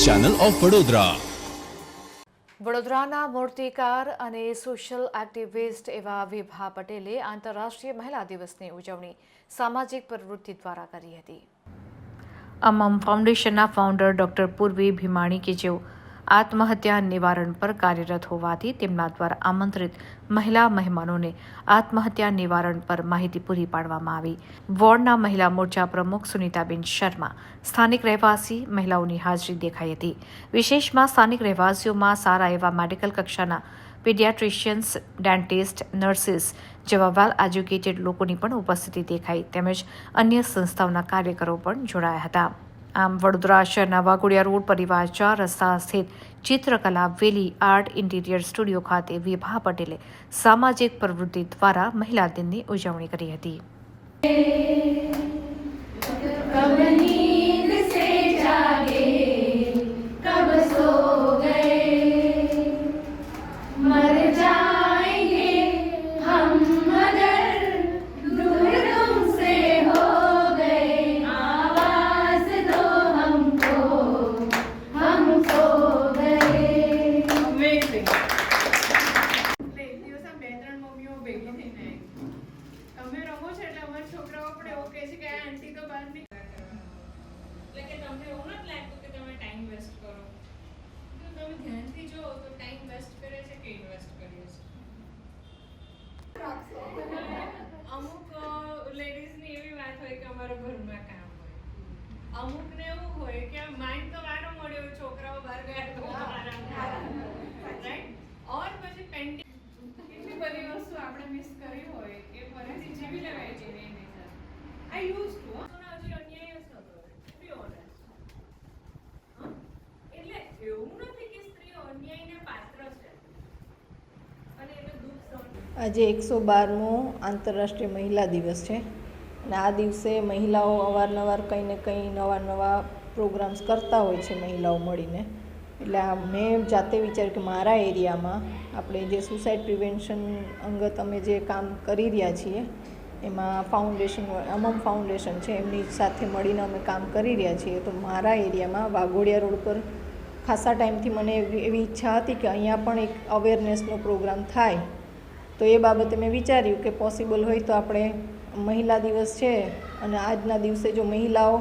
Channel of Vadodara. વડોદરાના મૂર્તિકાર અને social activist એવા વિભા પટેલે આંતરરાષ્ટ્રીય મહિલા દિવસની ઉજવણી સામાજિક પ્રવૃત્તિ દ્વારા કરી હતી. અમમ ફાઉન્ડેશનના ફાઉન્ડર ડોક્ટર પૂર્વી ભીમાણી કે જેઓ આત્મહત્યા નિવારણ પર કાર્યરત હોવાથી તેમના દ્વારા આમંત્રિત મહિલા મહેમાનોને આત્મહત્યા નિવારણ પર માહિતી પૂરી પાડવામાં આવી. વોર્ડના મહિલા મોરચા પ્રમુખ સુનિતાબેન શર્મા, સ્થાનિક રહેવાસી મહિલાઓની હાજરી દેખાઈ હતી. વિશેષમાં સ્થાનિક રહેવાસીઓમાં સારા એવા મેડિકલ કક્ષાના પીડિયાટ્રિશિયન્સ, ડેન્ટિસ્ટ, નર્સિસ જેવા વેલ એજ્યુકેટેડ લોકોની પણ ઉપસ્થિતિ દેખાઈ તેમજ અન્ય સંસ્થાઓના કાર્યકરો પણ જોડાયા હતા. આમ વડોદરા શહેરના વાઘોડિયા રોડ પરિવાર 4 રસ્તા સ્થિત ચિત્રકલા વેલી આર્ટ ઇન્ટિરિયર સ્ટુડિયો ખાતે વિભા પટેલે સામાજિક પ્રવૃત્તિ દ્વારા મહિલા દિનની ઉજવણી કરી હતી. તમે રમો છો એટલે અમારા છોકરાઓ પણ એવું કહે છે કે આ આંટી તો બહાર નહીં, એટલે કે તમને એવું નથી લાગતું કે તમે ટાઈમ વેસ્ટ કરો? તો તમે ધ્યાનથી જો તો ટાઈમ વેસ્ટ કરે છે કે ઇન્વેસ્ટ કરીએ છે? અમુક લેડીઝની એવી વાત હોય કે અમારા ઘરમાં કામ હોય, અમુકને એવું હોય કે માઇન્ડ તો વારો મળ્યો, છોકરાઓ બહાર ગયા તો રાઈટ. ઓર પછી પેન્ટિંગ, કેટલી બધી વસ્તુ આપણે મિસ કરી હોય એ ફરીથી જીવી લેવાય છે એની અંદર. આઈ યુઝ ટુ હજી અન્યાય જ થતો બી ઓનેસ્ટ. એટલે એવું નથી કે સ્ત્રીઓ અન્યાયને પાત્ર છે અને એને દુઃખ સહન. આજે 112મો આંતરરાષ્ટ્રીય મહિલા દિવસ છે અને આ દિવસે મહિલાઓ અવારનવાર કંઈ ને કંઈ નવા પ્રોગ્રામ્સ કરતા હોય છે મહિલાઓ મળીને. એટલે મેં જાતે વિચાર્યું કે મારા એરિયામાં આપણે જે સુસાઇડ પ્રિવેન્શન અંગત અમે જે કામ કરી રહ્યા છીએ એમાં અમમ ફાઉન્ડેશન છે, એમની સાથે મળીને અમે કામ કરી રહ્યા છીએ. તો મારા એરિયામાં વાઘોડિયા રોડ પર ખાસા ટાઈમથી મને એવી ઈચ્છા હતી કે અહીંયા પણ એક અવેરનેસનો પ્રોગ્રામ થાય. તો એ બાબતે મેં વિચાર્યું કે પોસિબલ હોય તો આપણે મહિલા દિવસ છે અને આજના દિવસે જો મહિલાઓ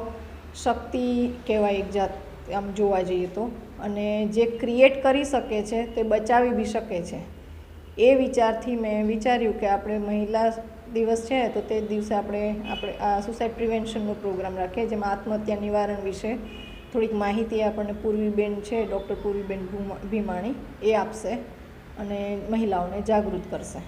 શક્તિ કહેવાય એક જાત આમ જોવા જઈએ તો, અને જે ક્રિએટ કરી શકે છે તે બચાવી બી શકે છે. એ વિચારથી મેં વિચાર્યું કે આપણે મહિલા દિવસ છે તો તે દિવસે આપણે આ સુસાઇડ પ્રિવેન્શનનો પ્રોગ્રામ રાખીએ, જેમાં આત્મહત્યા નિવારણ વિશે થોડીક માહિતી આપણને પૂર્વીબેન છે, ડૉક્ટર પૂર્વીબેન ભીમાણી એ આપશે અને મહિલાઓને જાગૃત કરશે.